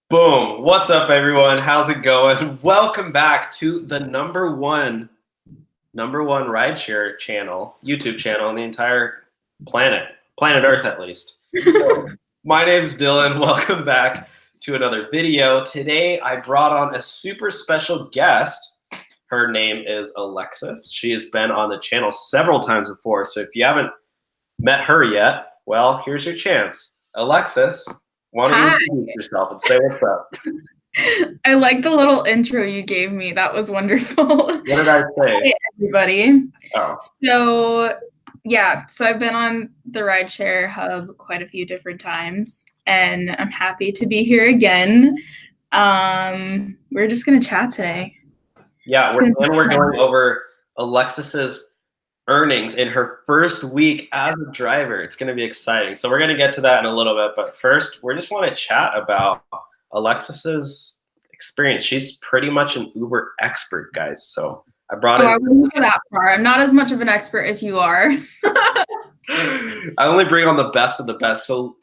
Boom. What's up, everyone? How's it going? Welcome back to the number one rideshare channel, YouTube channel on the entire planet Earth at least. My name's Dylan. Welcome back to another video. Today, I brought on a super special guest. Her name is Alexis. She has been on the channel several times before, so if you haven't met her yet, well, here's your chance. Alexis, why don't you introduce yourself and say what's up? I like the little intro you gave me. That was wonderful. What did I say? Hey, everybody. Oh. So I've been on the Rideshare Hub quite a few different times, and I'm happy to be here again. We're just gonna chat today. Yeah, we're going over Alexis's earnings in her first week as a driver. It's going to be exciting. So we're going to get to that in a little bit. But first, we just want to chat about Alexis's experience. She's pretty much an Uber expert, guys. So I brought I wouldn't go that far. I'm not as much of an expert as you are. I only bring on the best of the best. So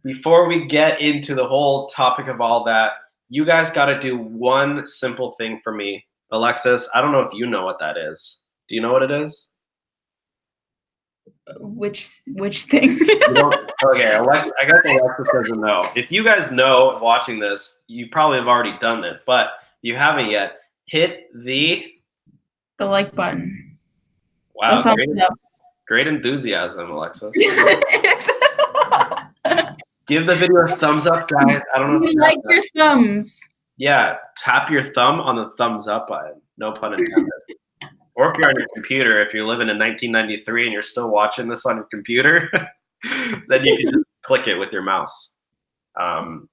before we get into the whole topic of all that, you guys got to do one simple thing for me. Alexis, I don't know if you know what that is. Do you know what it is? Which thing? Okay, Alexis, I guess Alexis doesn't know. If you guys know watching this, you probably have already done it, but if you haven't yet, hit the like button. Wow, great enthusiasm, Alexis. Give the video a thumbs up, guys. I don't know if you like your thumbs. Yeah, tap your thumb on the thumbs up button. No pun intended. Or if you're on your computer, if you're living in 1993 and you're still watching this on your computer, then you can just click it with your mouse. But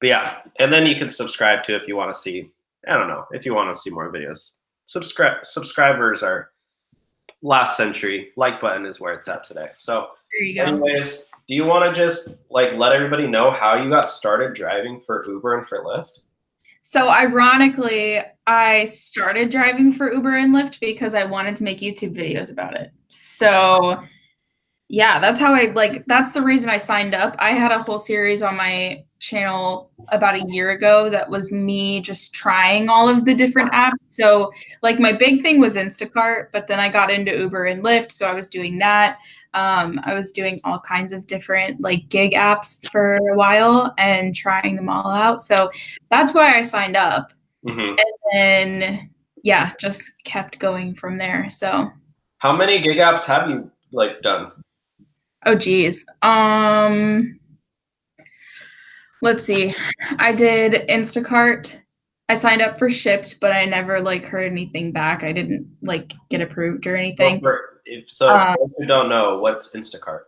yeah, and then you can subscribe to if you want to see, I don't know, if you want to see more videos. Subscribers are last century. Like button is where it's at today. So there you go. Anyways, do you want to just let everybody know how you got started driving for Uber and for Lyft? So ironically, I started driving for Uber and Lyft because I wanted to make YouTube videos about it. So yeah, that's how that's the reason I signed up. I had a whole series on my channel about a year ago that was me just trying all of the different apps. So my big thing was Instacart, but then I got into Uber and Lyft, so I was doing that. I was doing all kinds of different gig apps for a while and trying them all out. So that's why I signed up. Mm-hmm. And then just kept going from there. So how many gig apps have you done? Oh geez. Let's see. I did Instacart. I signed up for Shipt, but I never heard anything back. I didn't get approved or anything. If you don't know, what's Instacart?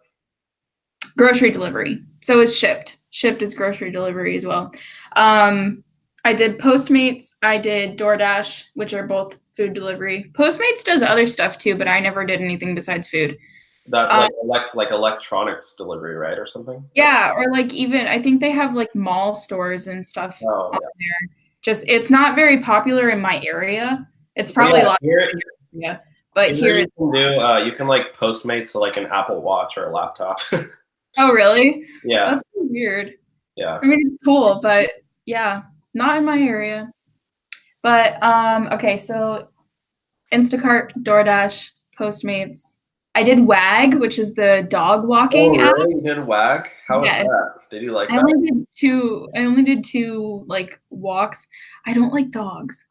Grocery delivery. So is Shipt. Shipt is grocery delivery as well. I did Postmates. I did DoorDash, which are both food delivery. Postmates does other stuff too, but I never did anything besides food. That like electronics delivery, right, or something? Yeah, or even I think they have mall stores and stuff on there. Just it's not very popular in my area. It's probably a lot here, but here you can do you can Postmates to an Apple Watch or a laptop. Oh really? Yeah. That's so weird. Yeah. I mean it's cool, but yeah, not in my area. But okay, so Instacart, DoorDash, Postmates. I did WAG, which is the dog walking app. Oh, really? You did WAG? How was that? Did you like that? I only did two walks. I don't like dogs.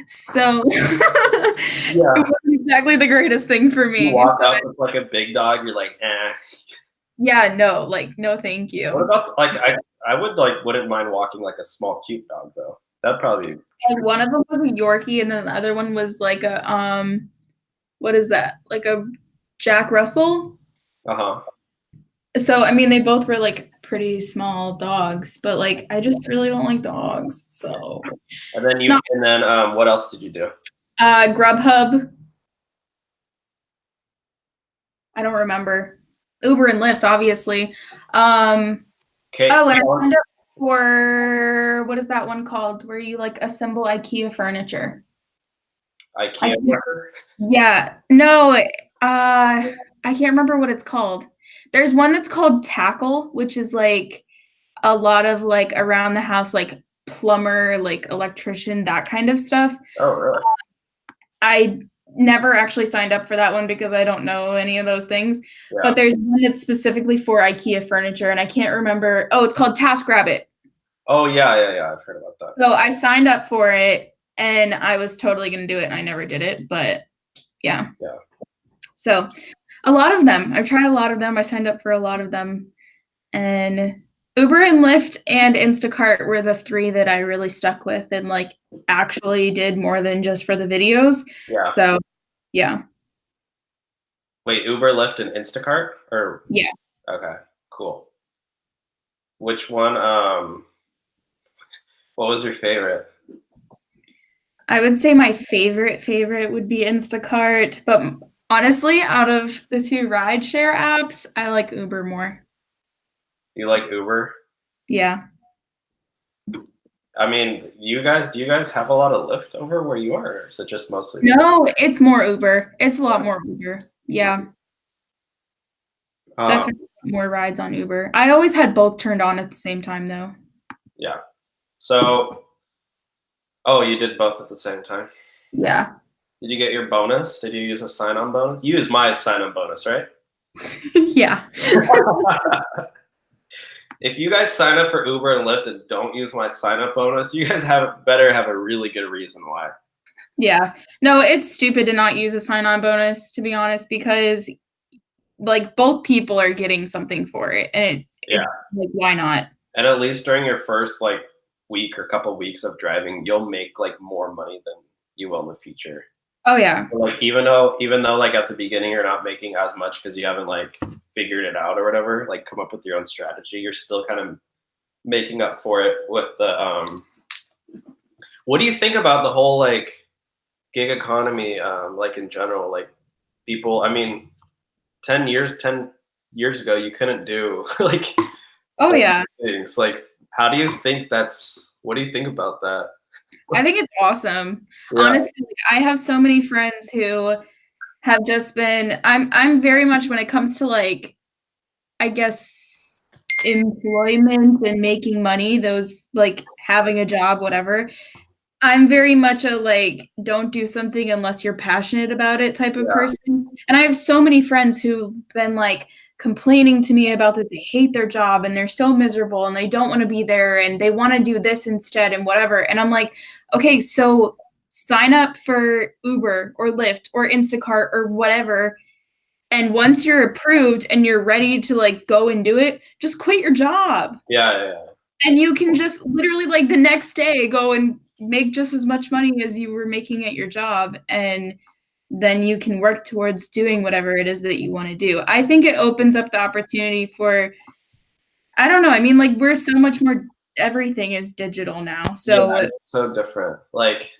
So it wasn't exactly the greatest thing for me. You walk up with a big dog, you're like, eh. Yeah, no, no thank you. What about I would wouldn't mind walking a small cute dog though. That'd probably be one of them was a Yorkie and then the other one was a what is that? A Jack Russell. Uh-huh. So I mean they both were pretty small dogs, but I just really don't like dogs. So and then what else did you do? Grubhub. I don't remember. Uber and Lyft, obviously. Okay. Oh, and I signed up for what is that one called? Where you assemble IKEA furniture. IKEA. Yeah. No. I can't remember what it's called. There's one that's called Tackle, which is a lot of like around the house, like plumber, like electrician, that kind of stuff. Oh, really? I never actually signed up for that one because I don't know any of those things. Yeah. But there's one that's specifically for IKEA furniture, and I can't remember. Oh, it's called TaskRabbit. Oh, yeah. I've heard about that. So I signed up for it, and I was totally going to do it, and I never did it. But yeah. Yeah. So a lot of them. I've tried a lot of them. I signed up for a lot of them. And Uber and Lyft and Instacart were the 3 that I really stuck with and like actually did more than just for the videos. Yeah. So yeah. Wait, Uber, Lyft, and Instacart? Or Yeah. Okay, cool. Which one? What was your favorite? I would say my favorite would be Instacart, but honestly, out of the 2 rideshare apps, I like Uber more. You like Uber? Yeah. I mean, do you guys have a lot of Lyft over where you are, or is it just mostly? No, it's more Uber. It's a lot more Uber. Yeah. Definitely more rides on Uber. I always had both turned on at the same time though. Yeah. So, you did both at the same time? Yeah. Did you get your bonus? Did you use a sign-on bonus? You used my sign-on bonus, right? Yeah. If you guys sign up for Uber and Lyft and don't use my sign-up bonus, you guys better have a really good reason why. Yeah. No, it's stupid to not use a sign-on bonus, to be honest, because like both people are getting something for it. And like, why not? And at least during your first like week or couple weeks of driving, you'll make like more money than you will in the future. Oh yeah. So, like even though like at the beginning you're not making as much because you haven't like figured it out or whatever, like come up with your own strategy, you're still kind of making up for it with the what do you think about the whole like gig economy, like in general, like people, I mean 10 years ago you couldn't do like things. Like how do you think what do you think about that? I think it's awesome. Yeah. Honestly, like, I have so many friends who have just been I'm very much, when it comes to like, I guess, employment and making money, those like having a job, whatever, I'm very much a like, don't do something unless you're passionate about it type of person. And I have so many friends who've been like complaining to me about that they hate their job and they're so miserable and they don't want to be there and they want to do this instead and whatever. And I'm like, okay, so sign up for Uber or Lyft or Instacart or whatever. And once you're approved and you're ready to like go and do it, just quit your job. Yeah. And you can just literally like the next day go and make just as much money as you were making at your job. And then you can work towards doing whatever it is that you want to do. I think it opens up the opportunity for, I don't know. I mean, like we're so much more, everything is digital now. So it's so different. Like,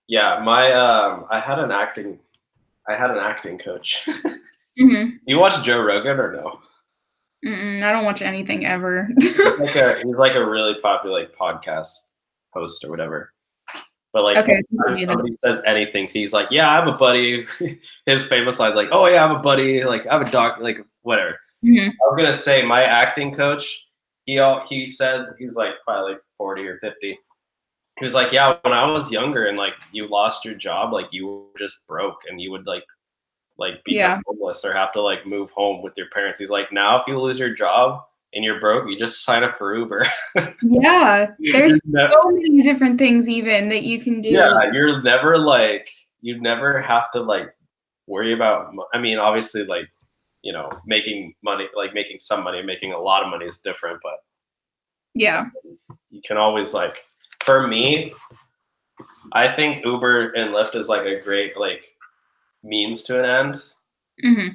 yeah, I had an acting coach. Mm-hmm. You watch Joe Rogan or no? I don't watch anything ever. He's like a really popular like podcast host or whatever. But like, if somebody says anything, he's like, "Yeah, I have a buddy." His famous line's like, "Oh yeah, I have a buddy. Like, I have a dog. Like, whatever." Mm-hmm. I was gonna say my acting coach. He said he's like probably like 40 or 50. He was like, "Yeah, when I was younger and like you lost your job, like you were just broke and you would like become homeless or have to like move home with your parents." He's like, "Now if you lose your job and you're broke, you just sign up for Uber." Yeah, there's so many different things even that you can do. Yeah, you never have to like worry about, I mean, obviously like, you know, making money, like making some money, making a lot of money is different, but yeah, you can always like, for me, I think Uber and Lyft is like a great like means to an end. Mm-hmm.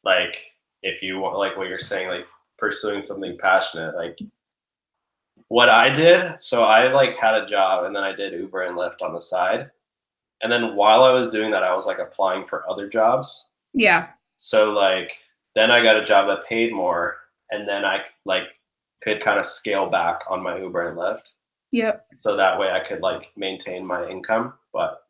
Like if you want, like what you're saying, like pursuing something passionate, like what I did. So I like had a job and then I did Uber and Lyft on the side. And then while I was doing that, I was like applying for other jobs. Yeah. So like, then I got a job that paid more and then I like could kind of scale back on my Uber and Lyft. Yep. So that way I could like maintain my income. But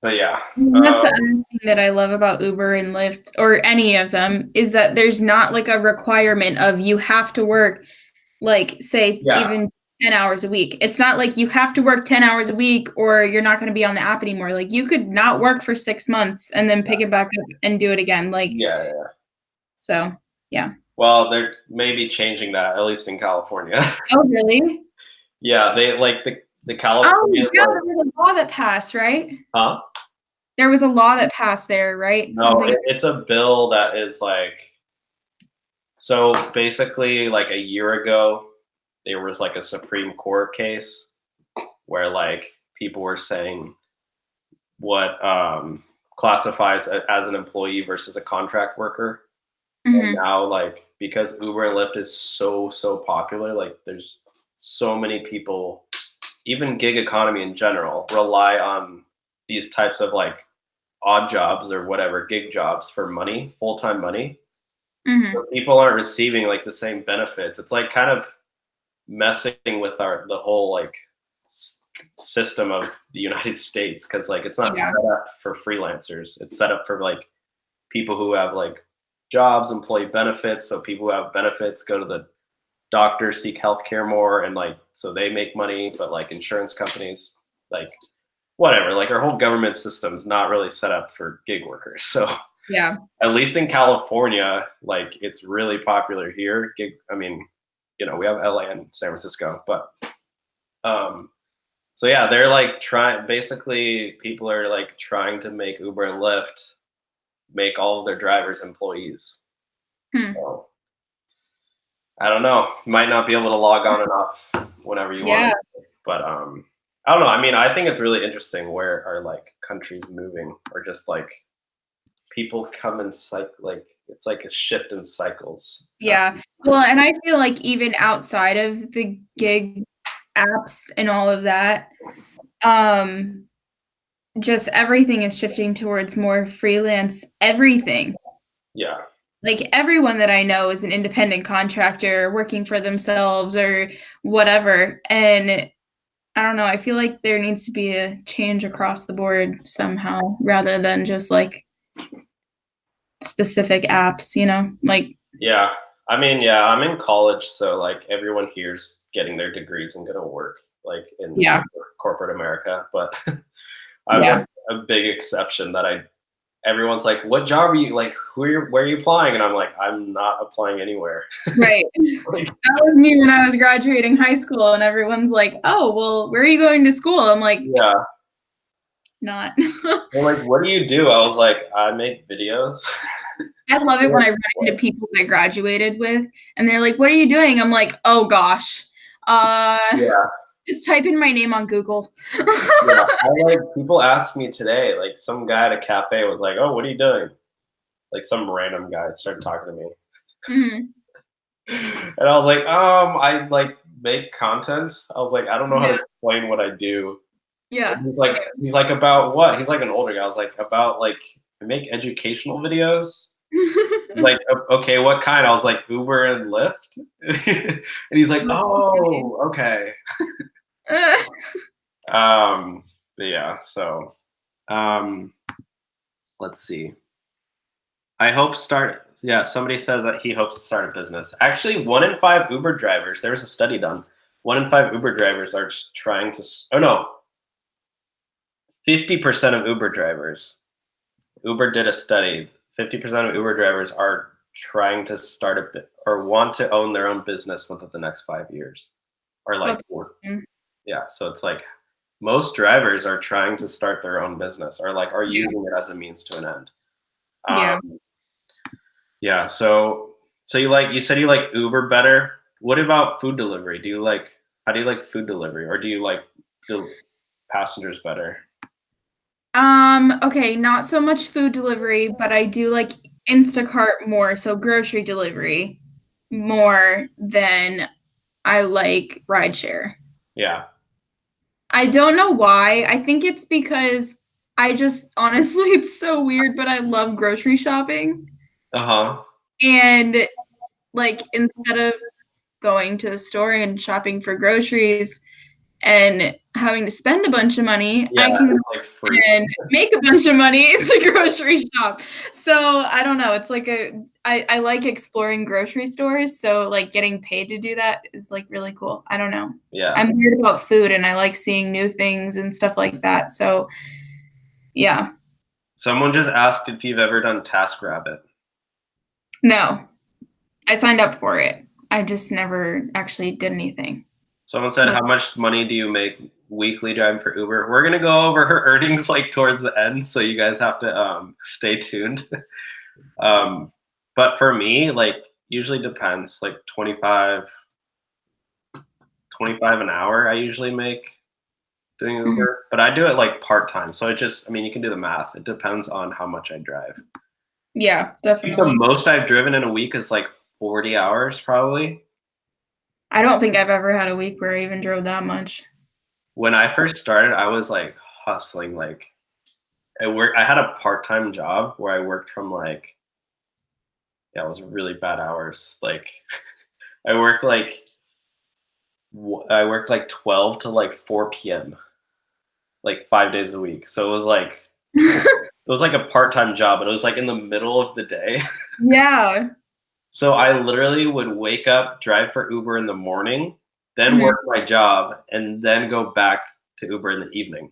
But yeah. That's the other thing that I love about Uber and Lyft, or any of them, is that there's not like a requirement of you have to work, like, say, even 10 hours a week. It's not like you have to work 10 hours a week or you're not going to be on the app anymore. Like, you could not work for 6 months and then pick it back up and do it again. Like, so, yeah. Well, they're maybe changing that, at least in California. Oh, really? Yeah, they like the California. Oh, yeah, there was a law that passed, right? Huh? There was a law that passed there, right? No, it's a bill that is like, so basically like a year ago, there was like a Supreme Court case where like people were saying what classifies as an employee versus a contract worker. And now, like, because Uber and Lyft is so popular, like there's so many people, even gig economy in general, rely on these types of like odd jobs or whatever, gig jobs for money, full-time money. So people aren't receiving like the same benefits. It's like kind of messing with the whole like system of the United States, because like it's not set up for freelancers. It's set up for like people who have like jobs, employee benefits. So people who have benefits go to the doctor, seek healthcare more, and like so they make money. But like insurance companies, like whatever, like our whole government system is not really set up for gig workers. So yeah, at least in California, like it's really popular here. I mean, you know, we have LA and San Francisco, but so yeah, they're like basically people are like trying to make Uber and Lyft make all of their drivers employees. So, I don't know. You might not be able to log on and off whenever you want. But I don't know. I mean, I think it's really interesting where are like countries moving, or just like people come in like it's like a shift in cycles. Yeah. Well, and I feel like even outside of the gig apps and all of that, just everything is shifting towards more freelance everything. Yeah. Like everyone that I know is an independent contractor working for themselves or whatever. And I don't know, I feel like there needs to be a change across the board somehow, rather than just like specific apps, you know? Like, yeah. I mean, yeah, I'm in college, so like everyone here's getting their degrees and gonna work like in corporate America, but I'm a big exception that everyone's like, what job are you like, where are you applying? And I'm like, I'm not applying anywhere. Right. That was me when I was graduating high school, and everyone's like, oh, well, where are you going to school? I'm like, not. They're like, what do you do? I was like, I make videos. I love it when I run into people that I graduated with, and they're like, what are you doing? I'm like, oh gosh. Just type in my name on Google. People ask me today, like some guy at a cafe was like, oh, what are you doing? Like some random guy started talking to me. And I was like, I like make content. I was like, I don't know how to explain what I do. Yeah. And he's like, about what? He's like an older guy. I was like, about like, I make educational videos. Like, okay, what kind? I was like, Uber and Lyft. And he's like, oh, okay. But yeah, so let's see. Somebody says that he hopes to start a business. Actually, 1 in 5 Uber drivers, there was a study done. 1 in 5 Uber drivers are trying to, 50% of Uber drivers. Uber did a study. 50% of Uber drivers are trying to start or want to own their own business within the next 5 years. Or like, yeah, so it's like most drivers are trying to start their own business, or like are using it as a means to an end. So you said you like Uber better. What about food delivery? How do you like food delivery, or do you like the passengers better? Okay, not so much food delivery, but I do like Instacart more, so grocery delivery more than I like rideshare. Yeah. I don't know why. I think it's because I just, honestly, it's so weird, but I love grocery shopping. And like, instead of going to the store and shopping for groceries, and having to spend a bunch of money, Yeah, I can like free. and make a bunch of money to grocery shop. So I don't know. It's like I like exploring grocery stores. So like getting paid to do that is like really cool. I don't know. Yeah. I'm weird about food and I like seeing new things and stuff like that. So yeah. Someone just asked if you've ever done TaskRabbit. No. I signed up for it. I just never actually did anything. Someone said, how much money do you make weekly driving for Uber? We're going to go over her earnings like towards the end, so you guys have to stay tuned. But for me, like usually depends, like 25 an hour I usually make doing Uber, but I do it like part-time. So it just, I mean, you can do the math. It depends on how much I drive. Yeah, definitely. I think the most I've driven in a week is like 40 hours probably. I don't think I've ever had a week where I even drove that much. When I first started, I was like hustling. Like I had a part-time job where I worked from like, yeah, it was really bad hours. Like I worked like 12 to like 4 p.m. like 5 days a week. So it was like a part-time job, but it was like in the middle of the day. Yeah. So I literally would wake up, drive for Uber in the morning, then work my job, and then go back to Uber in the evening.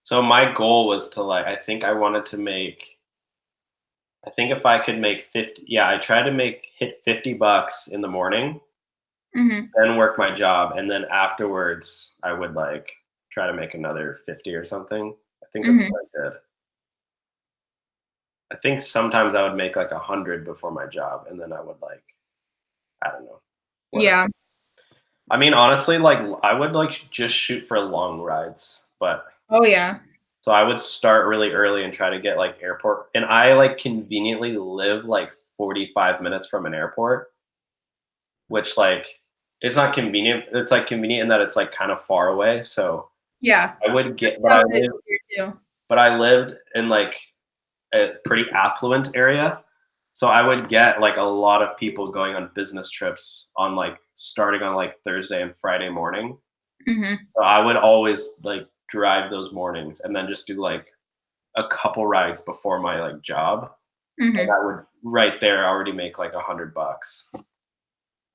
So my goal was to like, I think if I could make 50, I tried to hit $50 in the morning, then work my job, and then afterwards I would like try to make another 50 or something. I think that's what I did. I think sometimes I would make like 100 before my job, and then I would like, I don't know. Whatever. Yeah. I mean, honestly, like I would like just shoot for long rides, but oh yeah. So I would start really early and try to get like airport, and I like conveniently live like 45 minutes from an airport, which like it's not convenient. It's like convenient in that it's like kind of far away. So yeah, I would get, but I lived in like a pretty affluent area. So I would get like a lot of people going on business trips on like starting on like Thursday and Friday morning. So I would always like drive those mornings and then just do like a couple rides before my like job. And I would right there already make like $100.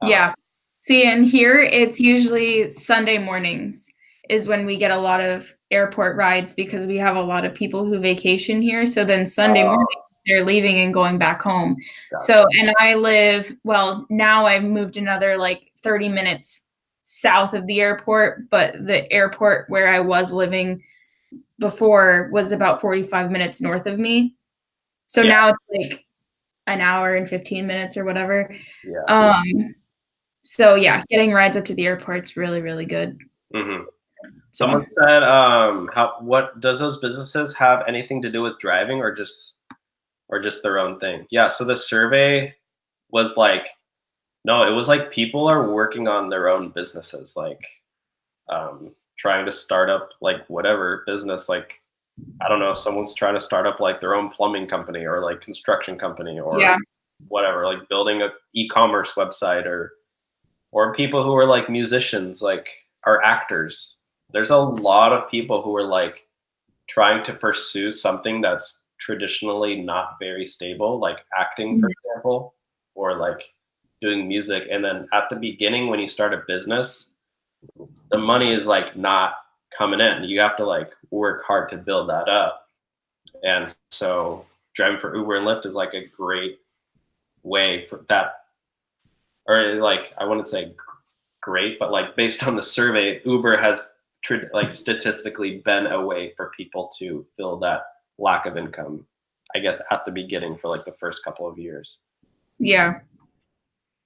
Yeah. See, and here it's usually Sunday mornings is when we get a lot of airport rides because we have a lot of people who vacation here. So then Sunday morning they're leaving and going back home. Gotcha. So, and I live, well, now I've moved another like 30 minutes south of the airport, but the airport where I was living before was about 45 minutes north of me. So now it's like an hour and 15 minutes or whatever. Yeah. So yeah, getting rides up to the airport's really, really good. Someone said, what does those businesses have anything to do with driving or just their own thing? Yeah. So the survey was like, no, it was like people are working on their own businesses, like trying to start up like whatever business, like, I don't know, someone's trying to start up like their own plumbing company or like construction company or whatever, like building a e-commerce website or people who are like musicians, like are actors. There's a lot of people who are like trying to pursue something that's traditionally not very stable, like acting, for example, or like doing music. And then at the beginning, when you start a business, the money is like not coming in. You have to like work hard to build that up. And so driving for Uber and Lyft is like a great way for that, or like, I wouldn't say great, but like based on the survey, Uber has like statistically been a way for people to fill that lack of income, I guess, at the beginning for like the first couple of years. Yeah.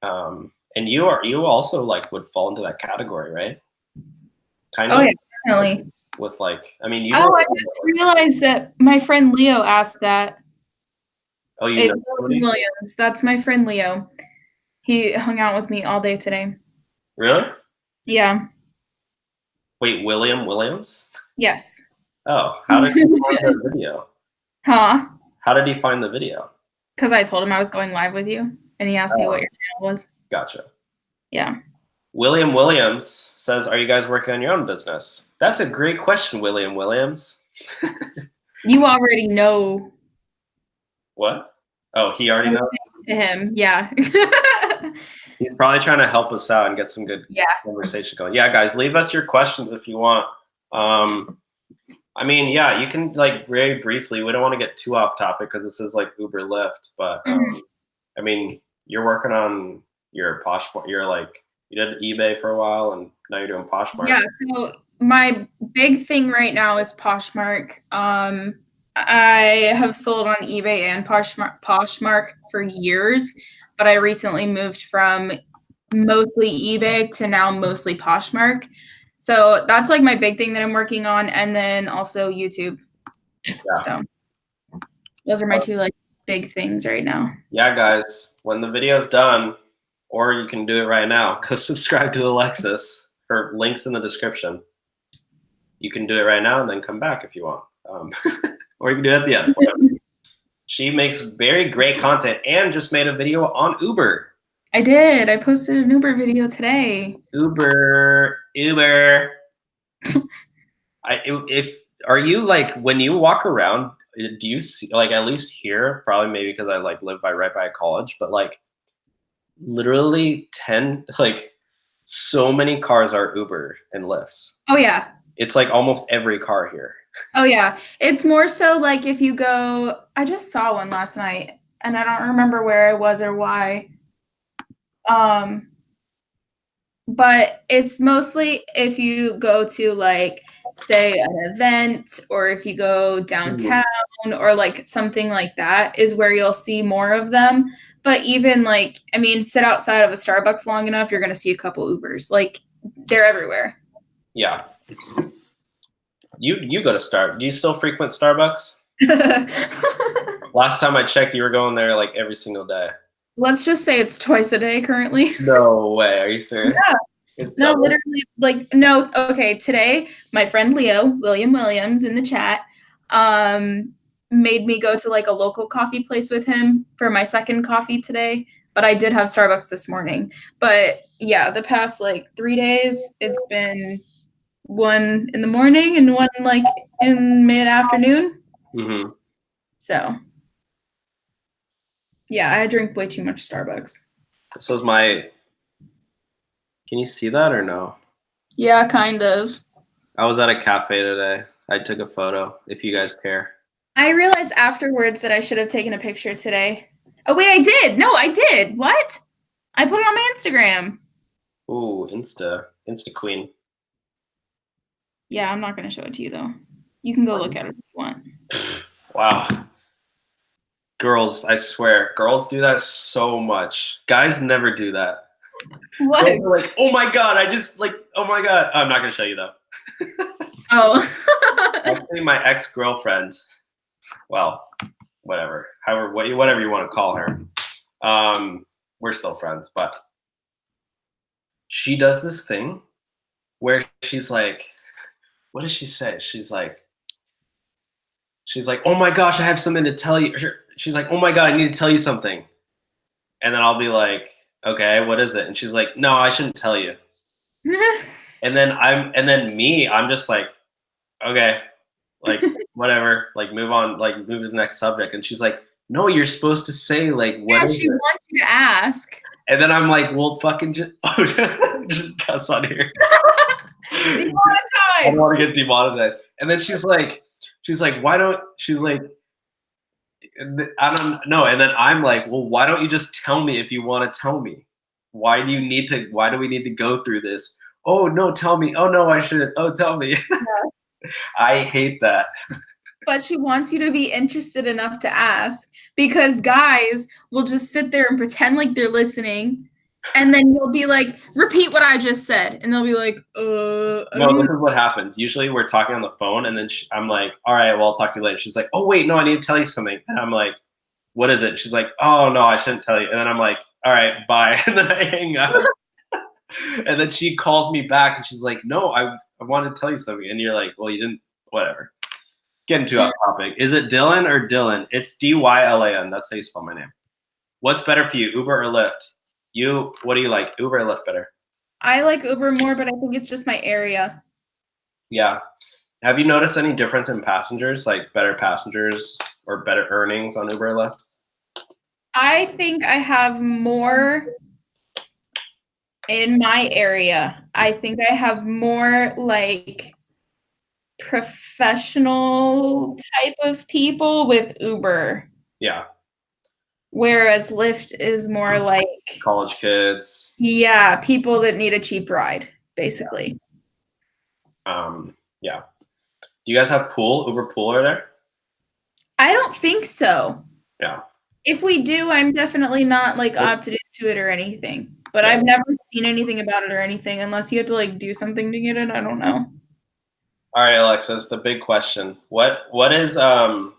And you also like would fall into that category, right? Kind of. Oh yeah, definitely. With like, I mean, I just realized that my friend Leo asked that. Oh, you know Williams. That's my friend Leo. He hung out with me all day today. Really? Yeah. Wait, William Williams? Yes. Oh, how did he find the video? Huh? How did he find the video? Because I told him I was going live with you, and he asked me what your channel was. Gotcha. Yeah. William Williams says, "Are you guys working on your own business?" That's a great question, William Williams. You already know. What? Oh, he already knows? To him, yeah. He's probably trying to help us out and get some good conversation going. Yeah, guys, leave us your questions if you want. I mean, yeah, you can, like, very briefly. We don't want to get too off topic because this is like Uber Lyft, but I mean, you're working on your Poshmark. You're like, you did eBay for a while, and now you're doing Poshmark. Yeah. So my big thing right now is Poshmark. I have sold on eBay and Poshmark for years, but I recently moved from mostly eBay to now mostly Poshmark. So that's like my big thing that I'm working on, and then also YouTube. Yeah. So those are my two like big things right now. Yeah, guys, when the video's done, or you can do it right now, go subscribe to Alexis. Her link's in the description. You can do it right now and then come back if you want. Or you can do it at the end. She makes very great content and just made a video on Uber. I did. I posted an Uber video today. Uber. Are you like, when you walk around, do you see, like, at least here, probably maybe because I like live right by a college, but like literally so many cars are Uber and Lyfts. Oh yeah. It's like almost every car here. Oh yeah. It's more so like if you go, I just saw one last night and I don't remember where I was or why. But it's mostly if you go to like, say, an event, or if you go downtown or like something like that is where you'll see more of them. But even like, I mean, sit outside of a Starbucks long enough, you're going to see a couple Ubers. Like, they're everywhere. Yeah. You go to Starbucks. Do you still frequent Starbucks? Last time I checked, you were going there like every single day. Let's just say it's twice a day currently. No way. Are you serious? Yeah. No, literally, like, no. Okay, today, my friend William Williams in the chat, made me go to like a local coffee place with him for my second coffee today. But I did have Starbucks this morning. But yeah, the past like 3 days, it's been one in the morning and one like in mid-afternoon. Mm-hmm. So yeah, I drink way too much Starbucks. So is my... Can you see that or no? Yeah, kind of. I was at a cafe today. I took a photo, if you guys care. I realized afterwards that I should have taken a picture today. Oh, wait, I did. No, I did. What? I put it on my Instagram. Ooh, Insta queen. Yeah, I'm not going to show it to you, though. You can go look at it if you want. Wow. Girls, I swear, girls do that so much. Guys never do that. What? They're like, oh my God, oh my God. I'm not going to show you, though. Oh. Actually, my ex-girlfriend, well, whatever you want to call her. We're still friends, but she does this thing where she's like, what does she say? She's like, oh my gosh, I have something to tell you. She's like, oh my God, I need to tell you something. And then I'll be like, okay, what is it? And she's like, no, I shouldn't tell you. and then I'm just like, okay, like whatever, like move on, like move to the next subject. And she's like, no, you're supposed to say like, what is she wants you to ask. And then I'm like, well, fucking just cuss on here. Demonetized. I don't want to get demonetized. And then she's like, why don't, she's like, I don't know. And then I'm like, well, why don't you just tell me if you want to tell me? Why do we need to go through this? Oh, no, tell me. Oh, no, I shouldn't. Oh, tell me. Yeah. I hate that. But she wants you to be interested enough to ask, because guys will just sit there and pretend like they're listening. And then you'll be like, repeat what I just said. And they'll be like, No, this is what happens. Usually we're talking on the phone and then I'm like, all right, well, I'll talk to you later. She's like, oh, wait, no, I need to tell you something. And I'm like, what is it? She's like, oh, no, I shouldn't tell you. And then I'm like, all right, bye. And then I hang up. And then she calls me back and she's like, no, I wanted to tell you something. And you're like, well, you didn't, whatever. Getting too off topic. Is it Dylan or Dylan? It's Dylan. That's how you spell my name. What's better for you, Uber or Lyft? What do you like, Uber or Lyft better? I like Uber more, but I think it's just my area. Yeah. Have you noticed any difference in passengers, like better passengers or better earnings on Uber or Lyft? I think I have more in my area. I think I have more like professional type of people with Uber. Yeah. Whereas Lyft is more like, College kids. yeah, people that need a cheap ride, basically. Yeah. Do you guys have Uber Pool over there? I don't think so. Yeah. If we do, I'm definitely not like opted into it or anything. But Yeah. I've never seen anything about it or anything unless you have to like do something to get it. I don't know. All right, Alexis, the big question. What is do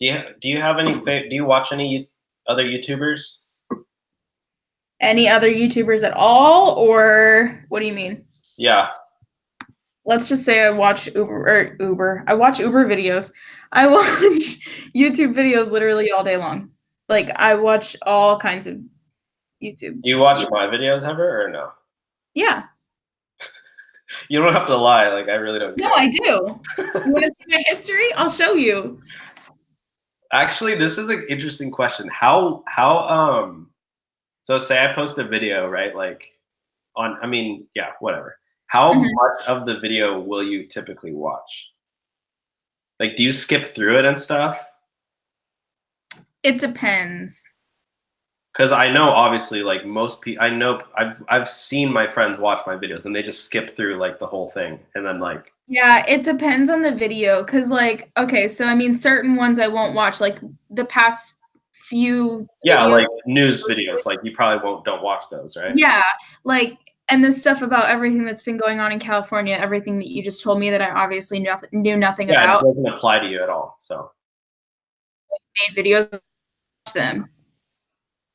you have any do you watch any other YouTubers? Any other YouTubers at all, or what do you mean? Yeah. Let's just say I watch Uber. I watch Uber videos. I watch YouTube videos literally all day long. Like I watch all kinds of YouTube. Do you watch my videos ever or no? Yeah. You don't have to lie. Like I really don't care. No, I do. You want to see my history? I'll show you. Actually, this is an interesting question. How so say I post a video, right? Like yeah, whatever. How much of the video will you typically watch? Like, do you skip through it and stuff? It depends. Because I know, obviously, like most people, I know I've seen my friends watch my videos and they just skip through like the whole thing and then like. Yeah, it depends on the video. Cause like, okay, so I mean, certain ones I won't watch. Like the past few. Yeah, videos, like news videos. Like you probably don't watch those, right? Yeah, like. And the stuff about everything that's been going on in California, everything that you just told me that I obviously knew nothing about. Yeah, it doesn't apply to you at all. So made videos, watch them.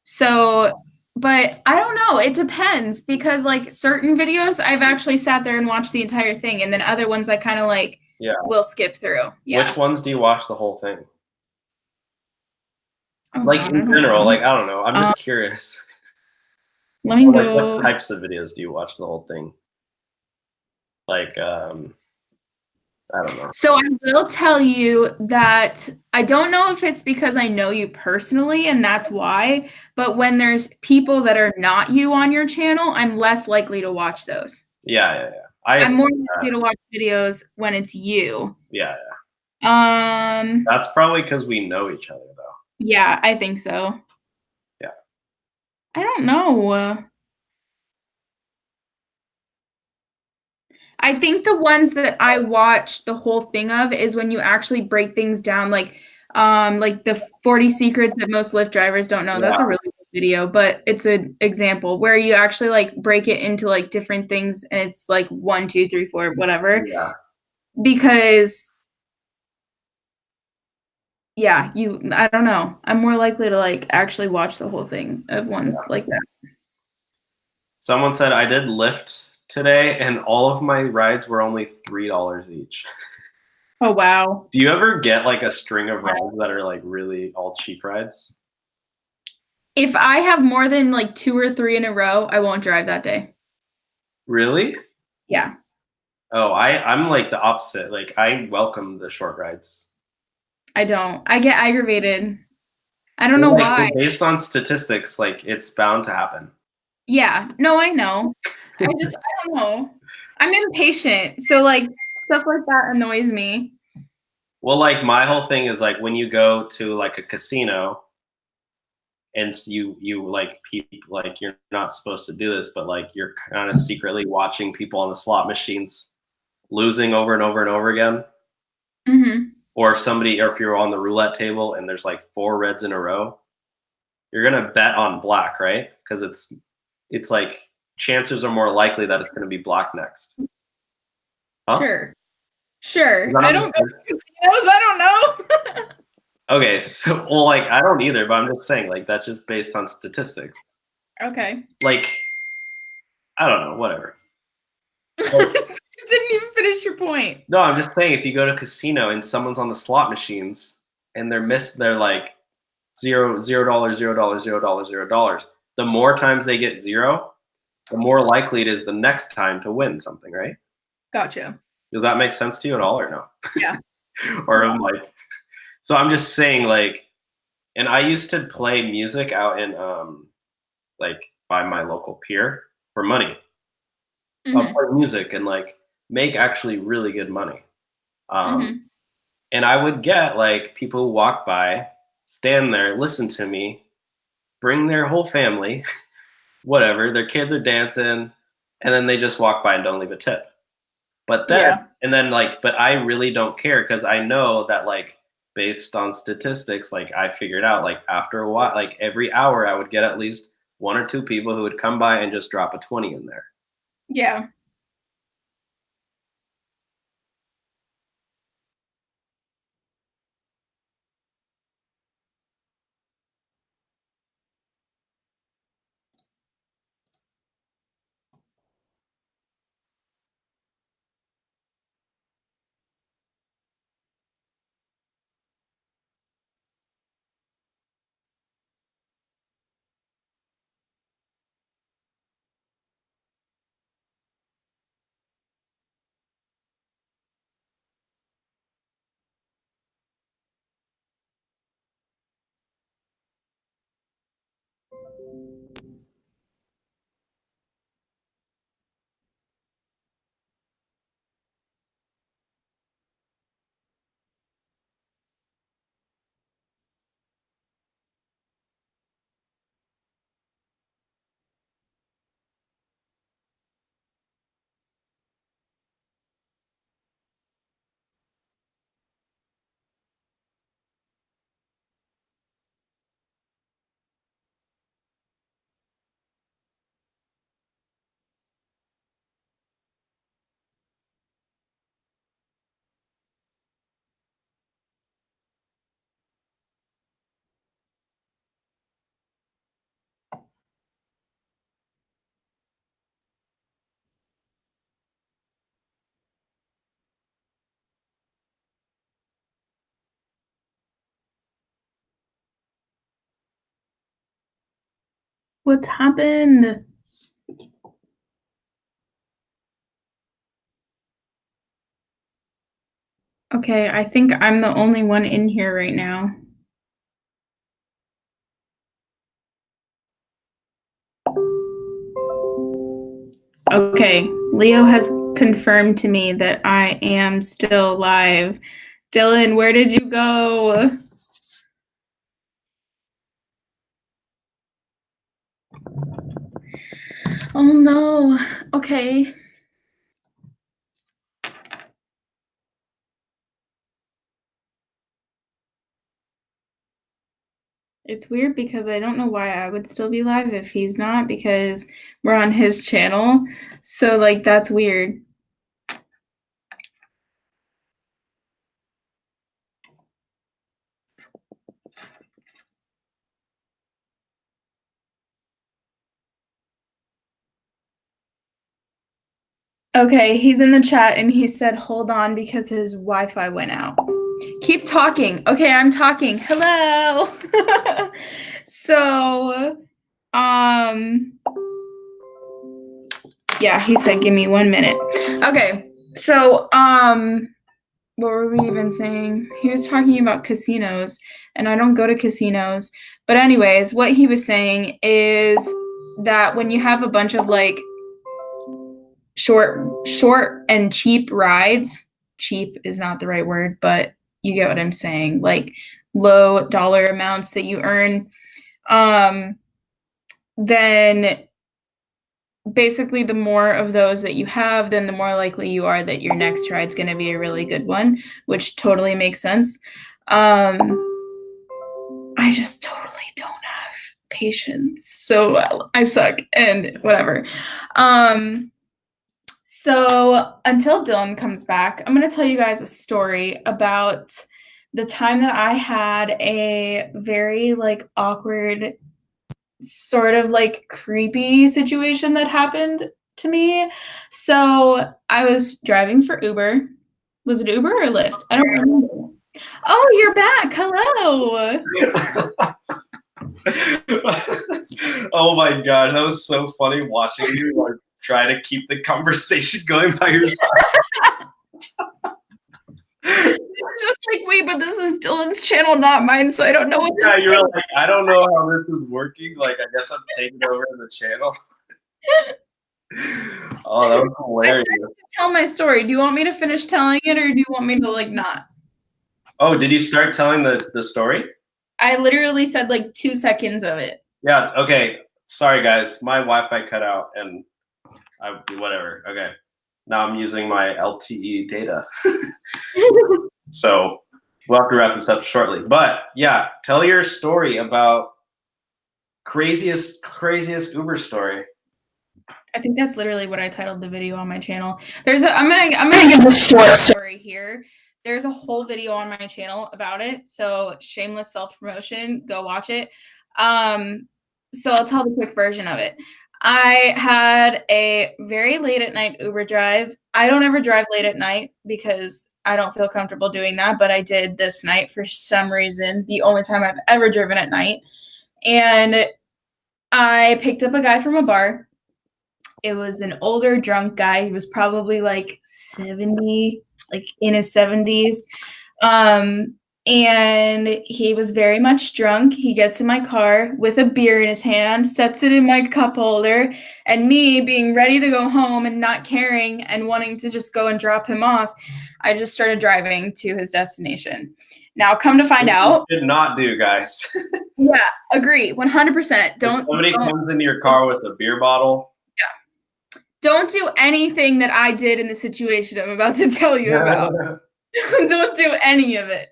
So, but I don't know. It depends because like certain videos I've actually sat there and watched the entire thing, and then other ones I kind of like will skip through. Yeah. Which ones do you watch the whole thing? Oh, like God, in general, like I don't know. I'm just curious. Let me go. Like, what types of videos do you watch the whole thing? Like, I don't know. So I will tell you that I don't know if it's because I know you personally and that's why, but when there's people that are not you on your channel, I'm less likely to watch those. Yeah. I'm more likely to watch videos when it's you. Yeah. That's probably because we know each other, though. Yeah, I think so. Yeah. I don't know. I think the ones that I watch the whole thing of is when you actually break things down, like the 40 secrets that most Lyft drivers don't know. Yeah. That's a really good video, but it's an example where you actually like break it into like different things, and it's like 1, 2, 3, 4, whatever. Yeah. Because I don't know. I'm more likely to like actually watch the whole thing of ones like that. Someone said I did Lyft today, and all of my rides were only $3 each. Oh wow! Do you ever get like a string of rides that are like really all cheap rides? If I have more than like 2 or 3 in a row, I won't drive that day. Really? Yeah. Oh, I'm like the opposite. Like I welcome the short rides. I don't. I get aggravated. I don't know why. Based on statistics, like it's bound to happen. Yeah. No, I know. I don't know. I'm impatient. So like stuff like that annoys me. Well, like my whole thing is like when you go to like a casino and you like people, like you're not supposed to do this, but like you're kind of secretly watching people on the slot machines losing over and over and over again. Mm-hmm. Or if you're on the roulette table and there's like 4 reds in a row, you're gonna bet on black, right? Because it's like chances are more likely that it's gonna be black next. Huh? Sure. I don't know casinos. I don't know. Okay, so well, like I don't either, but I'm just saying, like that's just based on statistics. Okay. Like, I don't know, whatever. You didn't even finish your point. No, I'm just saying if you go to a casino and someone's on the slot machines and they're like $0, $0, $0, $0, $0. The more times they get 0, the more likely it is the next time to win something, right? Gotcha. Does that make sense to you at all or no? Yeah. Or I'm like, so I'm just saying like, and I used to play music out in like by my local pier for money. I'll play music and like make actually really good money. And I would get like people who walk by, stand there, listen to me, bring their whole family, whatever, their kids are dancing, and then they just walk by and don't leave a tip. But then, and then like, but I really don't care because I know that like based on statistics, like I figured out like after a while, like every hour I would get at least 1 or 2 people who would come by and just drop a 20 in there. Yeah. What's happened? Okay, I think I'm the only one in here right now. Okay, Leo has confirmed to me that I am still live. Dylan, where did you go? Oh no. Okay. It's weird because I don't know why I would still be live if he's not, because we're on his channel. So like that's weird. Okay, he's in the chat and he said hold on because his Wi-Fi went out. Keep talking. Okay, I'm talking. Hello. So, yeah, he said give me 1 minute. Okay. So, what were we even saying? He was talking about casinos, and I don't go to casinos. But anyways, what he was saying is that when you have a bunch of like short and cheap rides, cheap is not the right word, but you get what I'm saying, like low dollar amounts that you earn, then basically the more of those that you have, then the more likely you are that your next ride's going to be a really good one, which totally makes sense. I just totally don't have patience, so I suck and whatever. So until Dylan comes back, I'm going to tell you guys a story about the time that I had a very like awkward, sort of like creepy situation that happened to me. So I was driving for Uber. Was it Uber or Lyft? I don't remember. Oh, you're back. Hello. Oh my god, that was so funny watching you like try to keep the conversation going by your side. It's just like, wait, but this is Dylan's channel, not mine, so I don't know what to say. You're like, I don't know how this is working. Like, I guess I'm taking over the channel. Oh, that was hilarious. I started to tell my story. Do you want me to finish telling it, or do you want me to like not? Oh, did you start telling the story? I literally said like 2 seconds of it. Yeah. Okay. Sorry, guys. My Wi-Fi cut out, and whatever. Okay. Now I'm using my LTE data. So we'll have to wrap this up shortly. But yeah, tell your story about craziest Uber story. I think that's literally what I titled the video on my channel. I'm gonna give a short story here. There's a whole video on my channel about it. So shameless self-promotion, go watch it. So I'll tell the quick version of it. I had a very late at night Uber drive. I don't ever drive late at night because I don't feel comfortable doing that, but I did this night for some reason, the only time I've ever driven at night. And I picked up a guy from a bar. It was an older drunk guy. He was probably like 70, like in his 70s. And he was very much drunk. He gets in my car with a beer in his hand, sets it in my cup holder, and me being ready to go home and not caring and wanting to just go and drop him off, I just started driving to his destination. Now, come to find out. Did not do, guys. Yeah, agree, 100%. Don't. Somebody comes into your car with a beer bottle. Yeah. Don't do anything that I did in the situation I'm about to tell you about. Don't do any of it.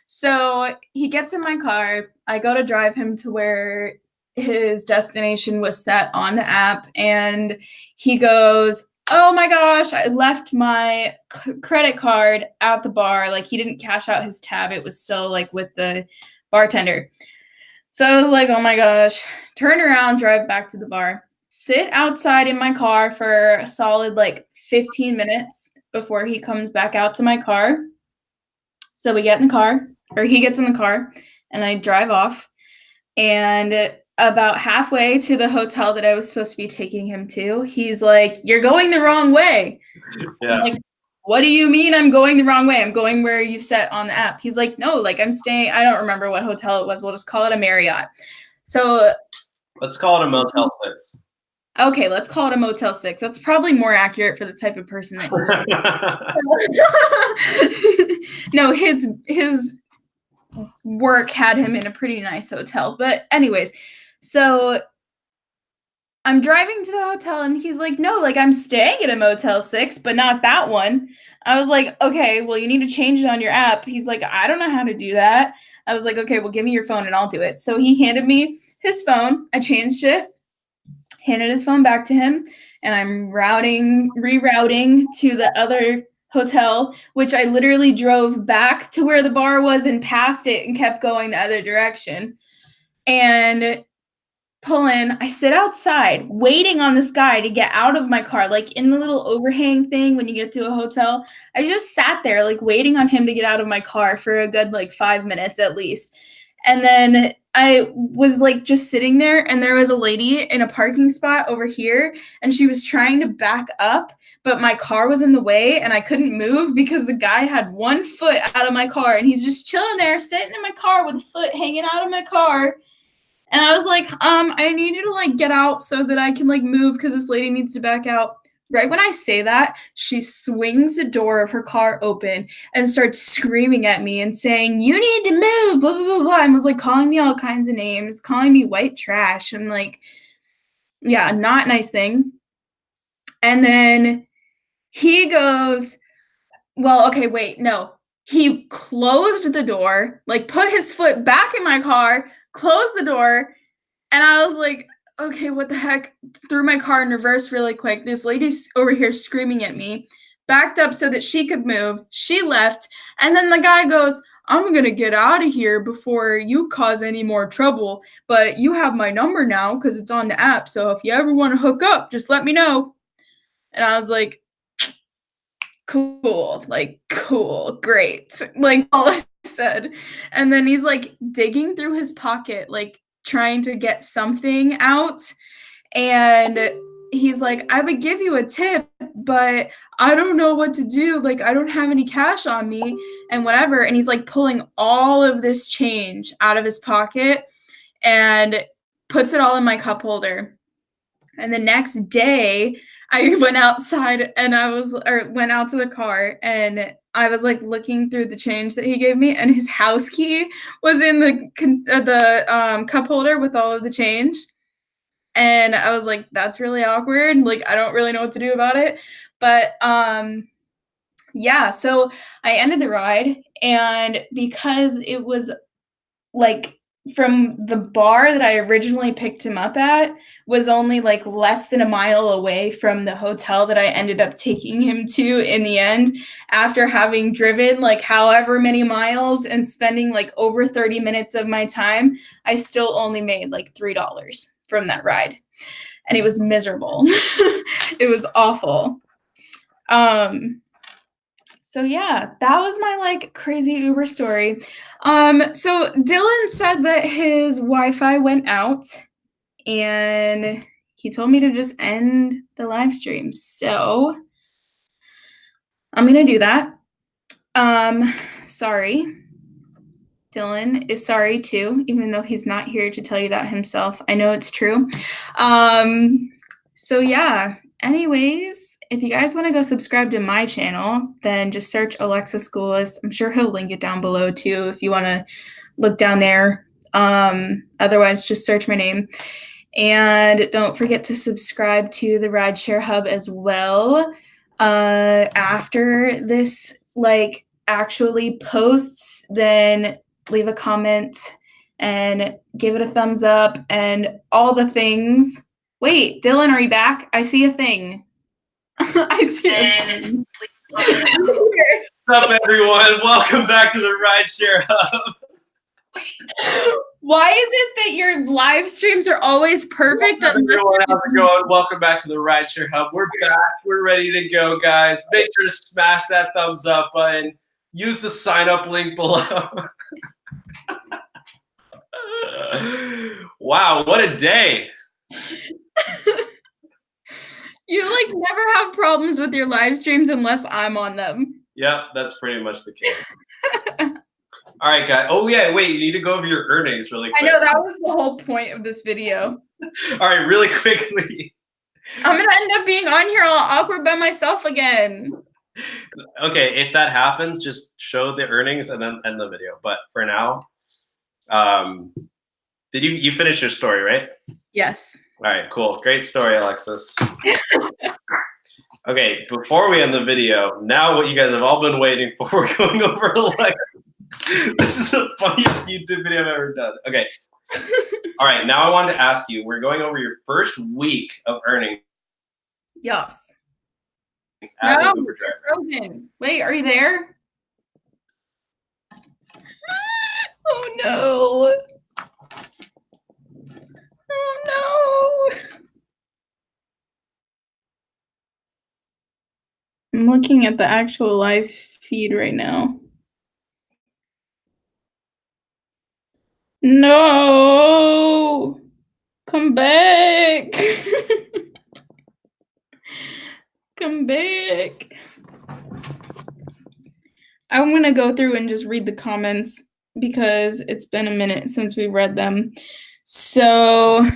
So he gets in my car. I go to drive him to where his destination was set on the app. And he goes, oh my gosh, I left my credit card at the bar. Like he didn't cash out his tab. It was still like with the bartender. So I was like, oh my gosh, turn around, drive back to the bar, sit outside in my car for a solid like 15 minutes before he comes back out to my car. So we get in the car, or he gets in the car, and I drive off. And about halfway to the hotel that I was supposed to be taking him to, he's like, you're going the wrong way. Yeah. I'm like, what do you mean I'm going the wrong way? I'm going where you set on the app. He's like, no, like I'm staying. I don't remember what hotel it was. We'll just call it a Marriott. So let's call it a Motel 6. Okay, let's call it a Motel 6. That's probably more accurate for the type of person that you No, his work had him in a pretty nice hotel. But anyways, so I'm driving to the hotel and he's like, no, like I'm staying at a Motel 6, but not that one. I was like, okay, well, you need to change it on your app. He's like, I don't know how to do that. I was like, okay, well, give me your phone and I'll do it. So he handed me his phone. I changed it, handed his phone back to him, and I'm rerouting to the other hotel, which I literally drove back to where the bar was and past it and kept going the other direction. And pull in, I sit outside waiting on this guy to get out of my car, like in the little overhang thing when you get to a hotel. I just sat there like waiting on him to get out of my car for a good like 5 minutes at least. And then I was like just sitting there, and there was a lady in a parking spot over here, and she was trying to back up, but my car was in the way and I couldn't move because the guy had 1 foot out of my car, and he's just chilling there sitting in my car with a foot hanging out of my car. And I was like, I need you to like get out so that I can like move because this lady needs to back out. Right when I say that, she swings the door of her car open and starts screaming at me and saying, you need to move, blah, blah, blah, blah. And was like calling me all kinds of names, calling me white trash and like, yeah, not nice things. And then he goes, well, okay, wait, no. He closed the door, like put his foot back in my car, closed the door, and I was like, okay, what the heck? Threw my car in reverse really quick. This lady's over here screaming at me, backed up so that she could move. She left, and then the guy goes, I'm going to get out of here before you cause any more trouble, but you have my number now because it's on the app, so if you ever want to hook up, just let me know. And I was like, cool, great, like all I said. And then he's like digging through his pocket, like trying to get something out, and he's like, I would give you a tip, but I don't know what to do. Like, I don't have any cash on me and whatever. And he's like pulling all of this change out of his pocket and puts it all in my cup holder. And the next day I went outside and went out to the car, and I was like looking through the change that he gave me, and his house key was in the cup holder with all of the change. And I was like, that's really awkward. Like, I don't really know what to do about it. But yeah, so I ended the ride, and because it was like from the bar that I originally picked him up at was only like less than a mile away from the hotel that I ended up taking him to in the end, after having driven like however many miles and spending like over 30 minutes of my time, I still only made like $3 from that ride. And it was miserable. It was awful. So yeah, that was my like crazy Uber story. So Dylan said that his Wi-Fi went out, and he told me to just end the live stream. So I'm gonna do that. Sorry. Dylan is sorry too, even though he's not here to tell you that himself. I know it's true. So yeah, anyways, if you guys want to go subscribe to my channel, then just search Alexa Schoolis. I'm sure he'll link it down below too if you want to look down there. Otherwise, just search my name. And don't forget to subscribe to the Rideshare Hub as well. After this like actually posts, then leave a comment and give it a thumbs up and all the things. Wait, Dylan, are you back? I see a thing. I see a thing. What's up, everyone? Welcome back to the Rideshare Hub. Why is it that your live streams are always perfect? How's it going? Welcome back to the Rideshare Hub. We're back. We're ready to go, guys. Make sure to smash that thumbs up button. Use the sign up link below. Wow, what a day. You like never have problems with your live streams unless I'm on them. Yep, that's pretty much the case. All right, guys. Oh, yeah, wait, you need to go over your earnings really quick. I know, that was the whole point of this video. All right, really quickly. I'm going to end up being on here all awkward by myself again. Okay, if that happens, just show the earnings and then end the video. But for now, did you finish your story, right? Yes. All right, cool. Great story, Alexis. Okay, before we end the video, now what you guys have all been waiting for, we're going over Alexa. This is the funniest YouTube video I've ever done. Okay. All right, now I wanted to ask you, we're going over your first week of earnings. Yes. As an Uber driver. Frozen. Wait, are you there? Oh no. Oh no. I'm looking at the actual live feed right now. No. Come back. Come back. I'm going to go through and just read the comments because it's been a minute since we read them. So,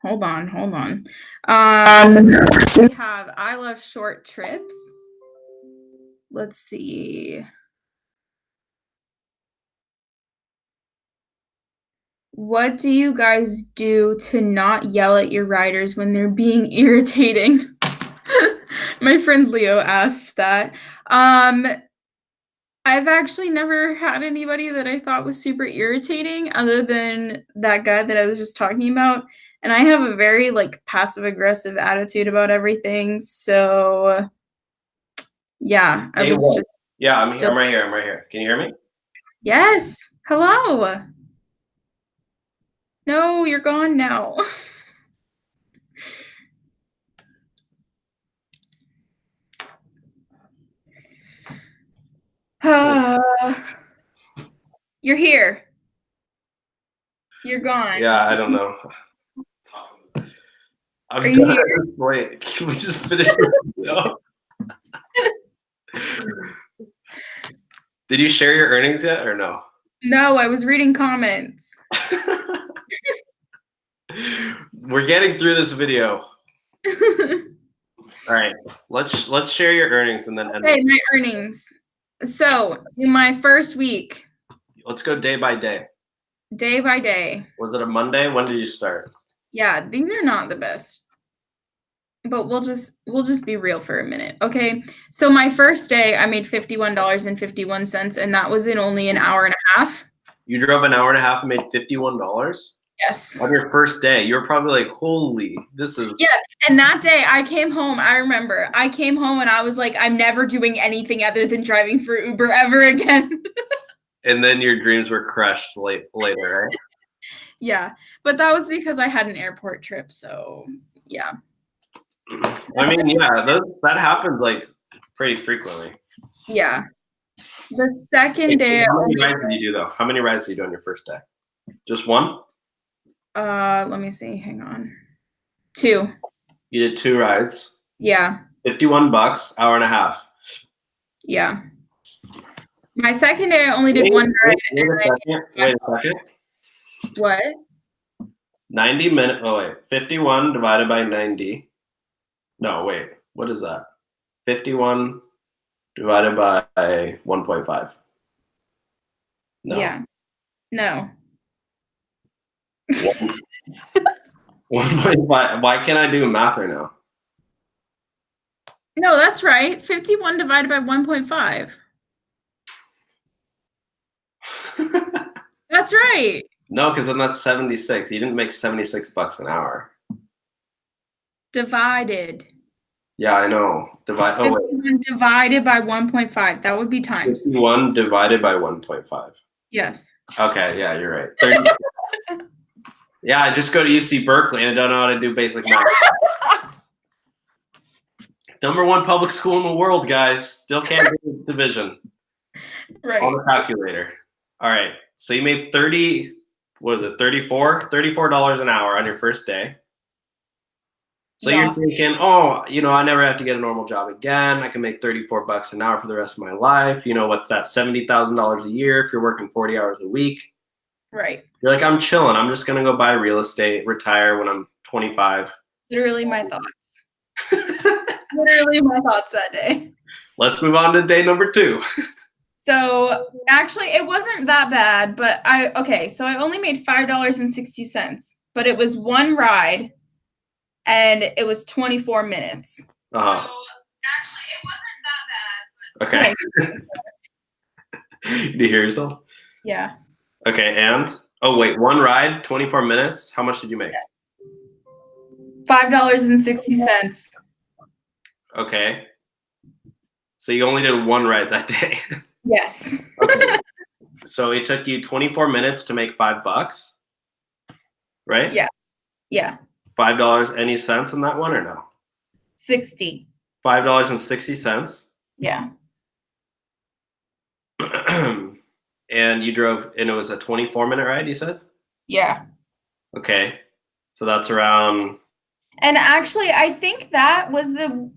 hold on. We have I love short trips. Let's see. What do you guys do to not yell at your riders when they're being irritating? My friend Leo asked that. I've actually never had anybody that I thought was super irritating other than that guy that I was just talking about. And I have a very like passive aggressive attitude about everything. So yeah, I'm right here. Can you hear me? Yes. Hello. No, you're gone now. You're here. You're gone. Yeah, I don't know. I'm Are you done. here? Wait, can we just finish the video? Did you share your earnings yet or no? No, I was reading comments. We're getting through this video. All right, let's share your earnings and then end. Okay, my earnings. So in my first week, Let's go day by day. day by day. Was it a Monday? When did you start? Yeah, these are not the best. But we'll just be real for a minute. Okay. So my first day I made $51.51, and that was in only an hour and a half. You drove an hour and a half and made $51? Yes. On your first day. You were probably like, holy, this is. Yes. And that day I came home. I remember I came home and I was like, I'm never doing anything other than driving for Uber ever again. And then your dreams were crushed later, right? Yeah. But that was because I had an airport trip. So yeah. I mean, yeah, that happens like pretty frequently. Yeah. The second day. How many rides did you do though? How many rides did you do on your first day? Just one? Let me see. Hang on. 2. You did 2 rides. Yeah. $51, hour and a half. Yeah. My second day, I only did one ride. Wait a second. What? 90 minutes. Oh, wait. 51 divided by 90. No, wait. What is that? 51 divided by 1.5. No. Yeah. No. 1.5. Why can't I do math right now? No, that's right. 51 divided by 1.5. That's right. No, because then that's 76. You didn't make $76 an hour. Divided. Yeah, I know. 51 divided by 1.5. That would be times. 51 divided by 1.5. Yes. Okay, yeah, you're right. 30. Yeah, I just go to UC Berkeley and I don't know how to do basic math. #1 public school in the world, guys. Still can't do division. Right. On the calculator. All right. So you made $34 an hour on your first day. So Yeah. you're thinking, oh, I never have to get a normal job again. I can make $34 an hour for the rest of my life. What's that? $70,000 a year if you're working 40 hours a week. Right. You're like, I'm chilling. I'm just going to go buy real estate, retire when I'm 25. Literally my thoughts. Literally my thoughts that day. Let's move on to day number 2. So actually it wasn't that bad, but so I only made $5.60, but it was one ride and it was 24 minutes. Uh-huh. So actually it wasn't that bad. But Do you hear yourself? Yeah. Okay, and? Oh, wait, one ride, 24 minutes? How much did you make? $5.60. Okay. So you only did one ride that day? Yes. Okay. So it took you 24 minutes to make $5, right? Yeah. Yeah. $5 any cents in that one or no? 60. $5.60. Yeah. And you drove, and it was a 24-minute ride, you said? Yeah. Okay. So that's around. And actually, I think that was the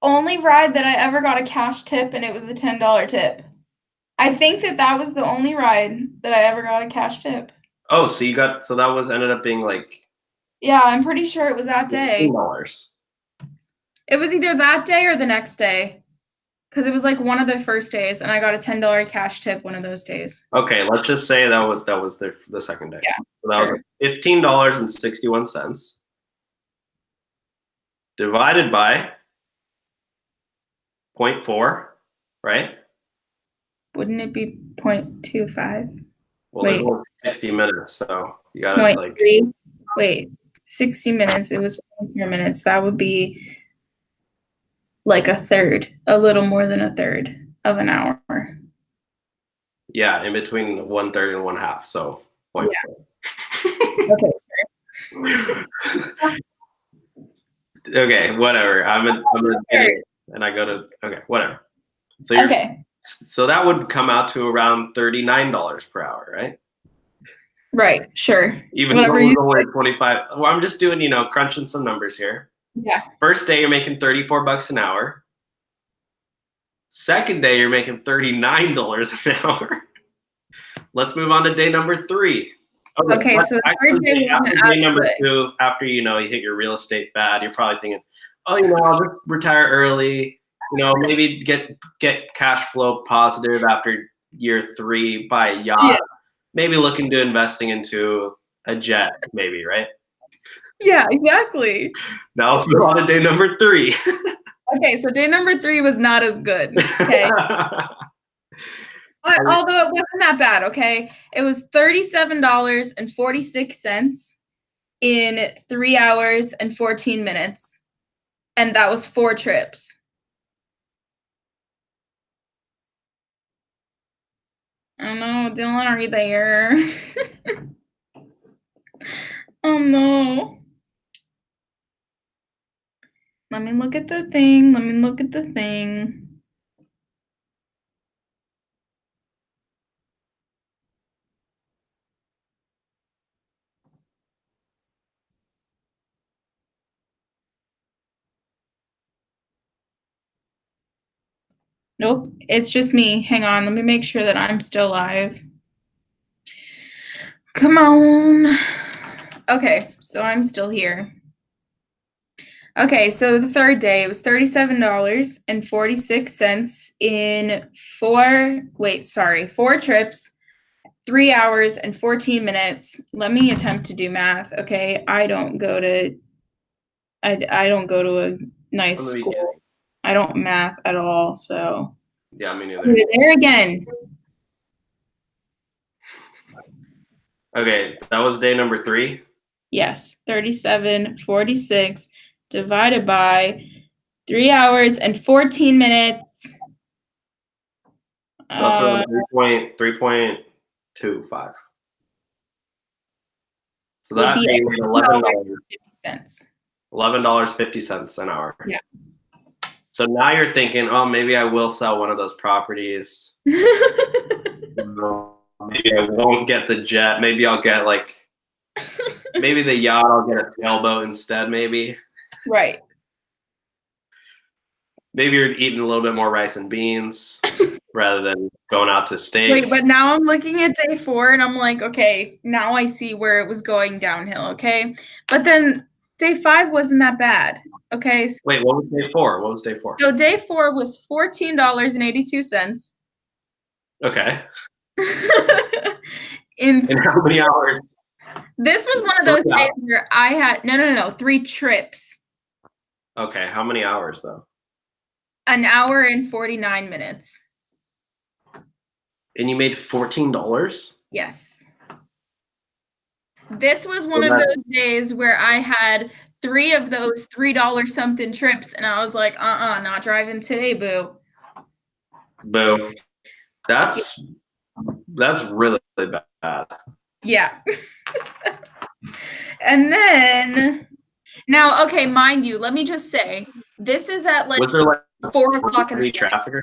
only ride that I ever got a cash tip, and it was a $10 tip. I think that was the only ride that I ever got a cash tip. Oh, so that ended up being like. Yeah, I'm pretty sure it was that day. $15. It was either that day or the next day. Because it was like one of the first days, and I got a $10 cash tip one of those days. Okay, let's just say that was the second day. Yeah, so that was $15.61 divided by 0.4, right? Wouldn't it be 0.25? Well, there's only 60 minutes, so you gotta 0.3. Wait, 60 minutes. It was 24 minutes. That would be like a little more than a third of an hour. Yeah, in between 1/3 and 1/2, so 0.4. Yeah. Okay. Okay, whatever. I'm an idiot, and I go to whatever. So okay. So that would come out to around $39 per hour, right? Right. Sure. Even Whatever though it's you. only 25. Well, I'm just doing, crunching some numbers here. Yeah. First day, you're making $34 an hour. Second day, you're making $39 an hour. Let's move on to day number 3. Okay, so the third day after wasn't day number good. 2, after you hit your real estate fad, you're probably thinking, oh, I'll just retire early. Maybe get cash flow positive after year 3, buy a yacht. Yeah. Maybe look into investing into a jet, maybe, right? Yeah, exactly. Now let's move on to day number 3. Okay, so day number 3 was not as good. Okay. Although it wasn't that bad, okay? It was $37.46 in 3 hours and 14 minutes. And that was 4 trips. Oh no, Dylan, are you there? Oh no. Let me look at the thing. Nope, it's just me. Hang on, let me make sure that I'm still live. Come on. Okay, so I'm still here. Okay, so the third day, it was $37.46 in 4 trips, 3 hours and 14 minutes. Let me attempt to do math, okay? I don't go to a nice school. I don't math at all, so. Yeah, me neither. There again. Okay, that was day number 3. Yes, 37.46 divided by 3 hours and 14 minutes. So that's around 3.25. So that made $11.50. $11.50 an hour. Yeah. So now you're thinking, oh, maybe I will sell one of those properties. Maybe I won't get the jet. Maybe I'll get maybe the yacht. I'll get a sailboat instead. Maybe. Right. Maybe you're eating a little bit more rice and beans rather than going out to steak. Wait, but now I'm looking at day 4 and I'm like, okay, now I see where it was going downhill, okay? But then day 5 wasn't that bad, okay? So, wait, what was day 4? So day 4 was $14.82. Okay. In how many hours? This was one of those days where I had, no, 3 trips. Okay, how many hours though? An hour and 49 minutes. And you made $14? Yes. This was one of those days where I had 3 of those $3 something trips, and I was like, not driving today, boo. Boo. That's really bad. Yeah. And then, now, okay, mind you, let me just say, this is at was there 4 o'clock in the morning. Traffic?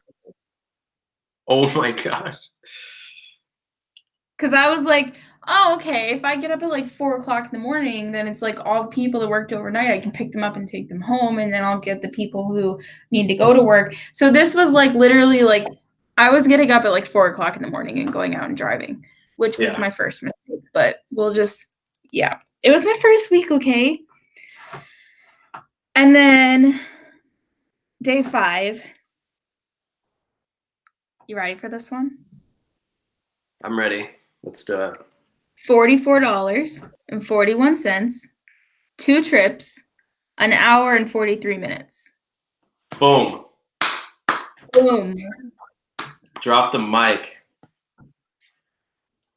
Oh my gosh. Because I was like, oh, okay, if I get up at 4 o'clock in the morning, then it's all the people that worked overnight, I can pick them up and take them home, and then I'll get the people who need to go to work. So this was literally I was getting up at 4 o'clock in the morning and going out and driving, which was my first mistake. But we'll just, yeah. It was my first week, okay? And then day 5. You ready for this one? I'm ready. Let's do it. $44.41, 2 trips, an hour and 43 minutes. Boom. Boom. Drop the mic.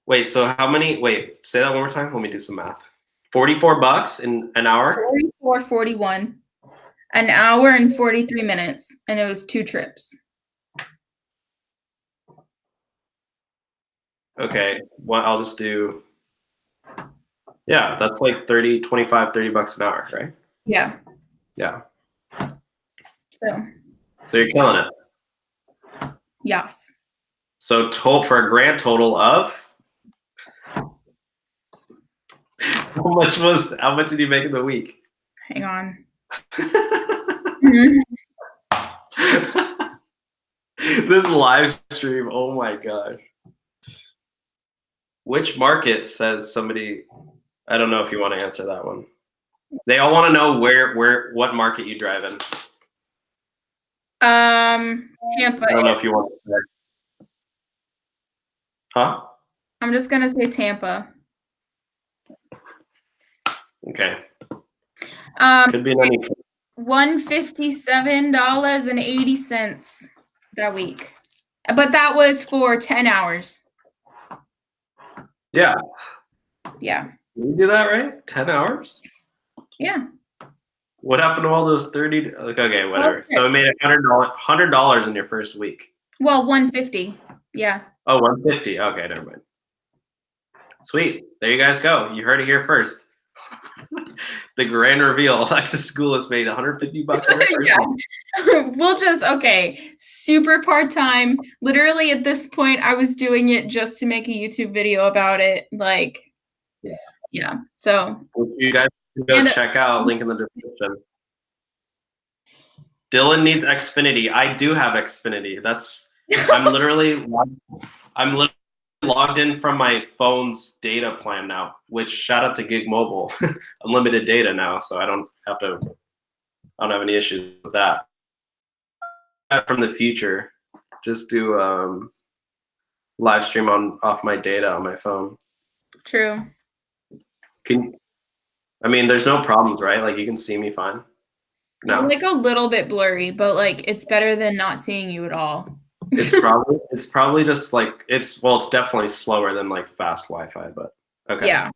Wait, so how many? Wait, say that one more time. Let me do some math. $44 in an hour? $44.41, an hour and 43 minutes, and it was 2 trips. Okay, well, I'll just do, yeah, that's $30 an hour, right? Yeah. Yeah. So you're killing it. Yes. So for a grand total of How much did you make in the week? Hang on. Mhm. This live stream, oh my god. Which market, says somebody? I don't know if you want to answer that one. They all want to know what market you drive in. Tampa. I don't know if you want to say. Huh? I'm just gonna say Tampa. Okay. Could be any. $157.80 that week, but that was for 10 hours. Yeah. Yeah. You do that right? 10 hours? Yeah. What happened to all those 30? Okay, whatever. Okay. So it made $100 in your first week. Well, 150. Yeah. Oh, 150. Okay, never mind. Sweet. There you guys go. You heard it here first. The grand reveal. Alexis Schoolis made $150 yeah. We'll just, super part-time. Literally at this point, I was doing it just to make a YouTube video about it. Like, yeah. So you guys can go check out, link in the description. Dylan needs Xfinity. I do have Xfinity. I'm literally logged in from my phone's data plan now, which shout out to Gig Mobile. Unlimited data now, so I don't have any issues with that. From the future, just do live stream off my data on my phone. True. There's no problems, right? Like you can see me fine. No. Like a little bit blurry, but like it's better than not seeing you at all. It's probably just like it's definitely slower than like fast Wi-Fi, but okay. Yeah.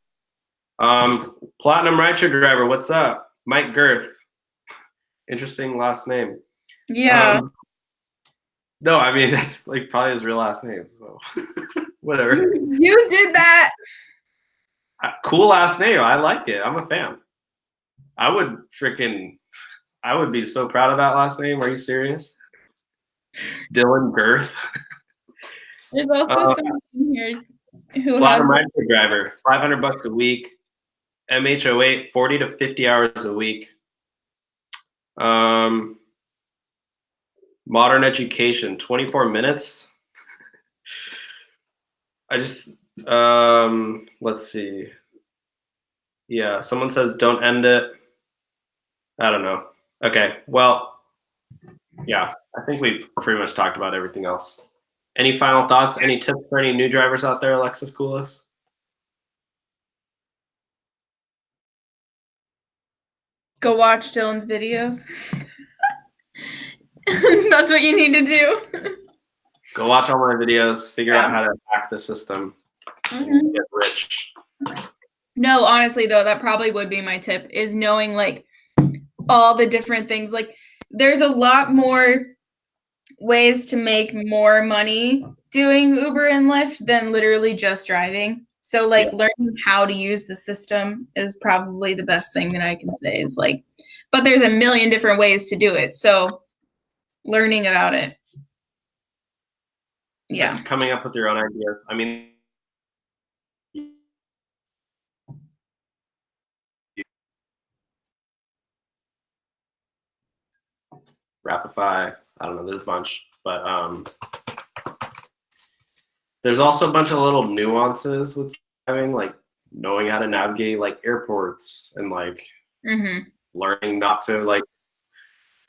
Platinum Rideshare driver, what's up? Mike Girth. Interesting last name. Yeah. No, that's like probably his real last name, so whatever. You did that. Cool last name. I like it. I'm a fan. I would be so proud of that last name. Are you serious? Dylan Girth. There's also someone here who Platinum Rideshare driver, $500 a week. MH08, 40 to 50 hours a week. Modern education, 24 minutes. Let's see. Yeah, someone says don't end it. I don't know. Okay, well, yeah, I think we pretty much talked about everything else. Any final thoughts? Any tips for any new drivers out there, Alexis Schoolis? Go watch Dylan's videos. That's what you need to do. Go watch all my videos, figure out how to hack the system, and get rich. No, honestly though, that probably would be my tip, is knowing like all the different things. Like there's a lot more ways to make more money doing Uber and Lyft than literally just driving. So like learning how to use the system is probably the best thing that I can say. Is like, but there's a million different ways to do it. So learning about it. Yeah. Coming up with your own ideas. Rapify. I don't know, there's a bunch. But there's also a bunch of little nuances with driving, like knowing how to navigate like airports and like learning not to like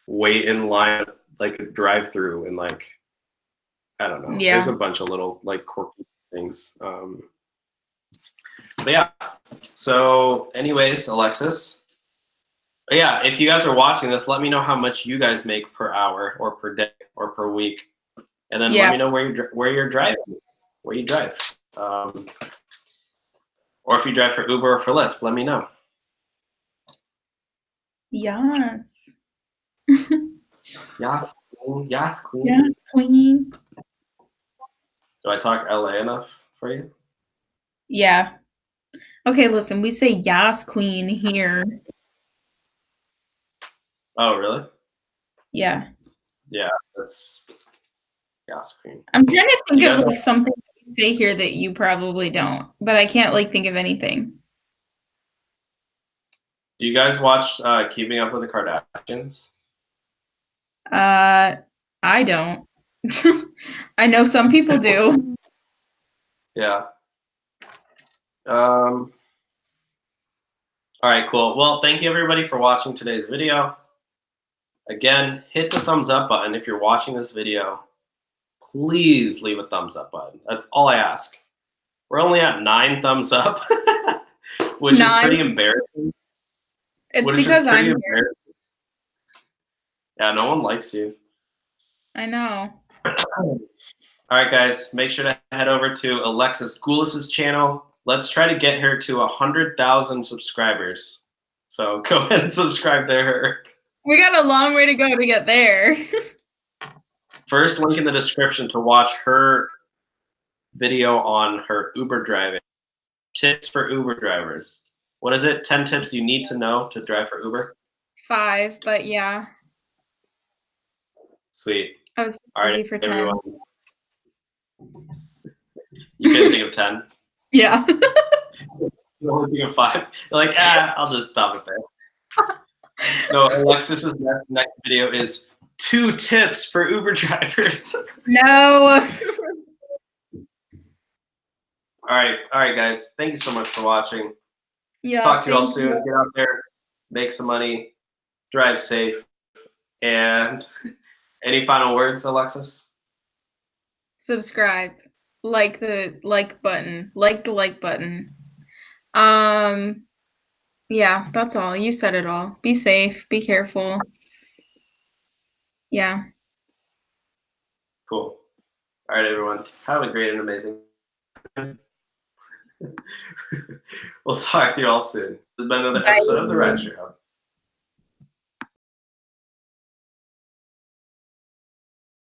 wait in line like a drive-through and like I don't know. There's a bunch of little like quirky things. But yeah. So anyways, Alexis. Yeah, if you guys are watching this, let me know how much you guys make per hour or per day or per week. And then let me know where you're driving, where you drive. Or if you drive for Uber or for Lyft, let me know. Yes. Yes, queen. Yes, queen. Yes, queen. Do I talk LA enough for you? Yeah. Okay, listen, we say yas queen here. Oh, really? Yeah. Yeah, that's yas queen. I'm trying to think of like something that we say here that you probably don't, but I can't like think of anything. Do you guys watch Keeping Up with the Kardashians? I don't. I know some people do. Yeah. All right, cool. Well, thank you everybody for watching today's video. Again, hit the thumbs up button if you're watching this video. Please leave a thumbs up button. That's all I ask. We're only at 9 thumbs up, which is pretty embarrassing. It's because I'm here. Yeah, no one likes you. I know. All right, guys, make sure to head over to Alexis Goulis's channel. Let's try to get her to 100,000 subscribers. So go ahead and subscribe to her. We got a long way to go to get there. First link in the description to watch her video on her Uber driving. Tips for Uber drivers. What is it? 10 tips you need to know to drive for Uber? 5, but yeah. Sweet. I was all right, for everyone. 10. You couldn't think of 10? Yeah. You only think of 5? You're like, I'll just stop it there. No, Alexis's next video is 2 tips for Uber drivers. No. All right, guys. Thank you so much for watching. Yeah. Talk to you all soon. Get out there, make some money, drive safe, and any final words, Alexis? Subscribe. Like the like button. Like the like button. Yeah, that's all. You said it all. Be safe. Be careful. Yeah. Cool. All right, everyone. Have a great and amazing. We'll talk to you all soon. This has been another episode of the Rideshare Hub.